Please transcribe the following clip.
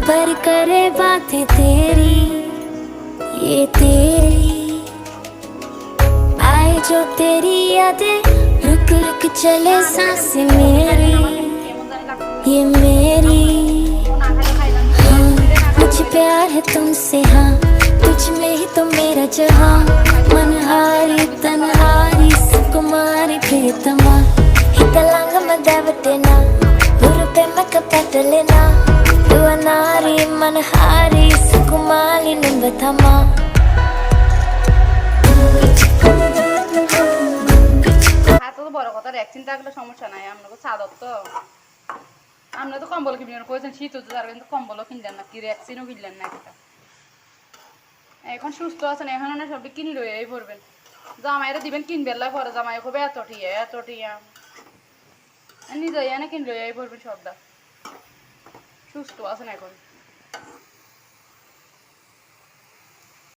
पर करे बातें तेरी, ये तेरी आए जो तेरी यादें, रुक रुक चले सांसें मेरी, ये मेरी। हाँ मुझे प्यार है तुमसे, हाँ तुझ में ही तो मेरा जहाँ। मनहारी तनहारी सुकुमारी प्रियतमा, हितलांग मदावतेना हुरुपे मकपटलेना, दुआनारी मनहारी सुकुमारी निंबथमा। বড় কথা ভ্যাকসিন থাকলে সমস্যা নাই। আপনাকে সাদত তো আমরা তো কম্বল কিনলেন কইছেন শীত হচ্ছে, তার কিন্তু কম্বলও কিনলেন না, কি ভ্যাকসিনও কিনলেন না একটা। এখন সুস্থ আছেন, এখন না সবটি কিনি লই এই পড়বেন। জামাইরা দিবেন কিনবেলা পরে, জামাই হবে এত টিয়া নিজে এনে কিনলো এই পড়বেন সবটা। সুস্থ আছেন এখন।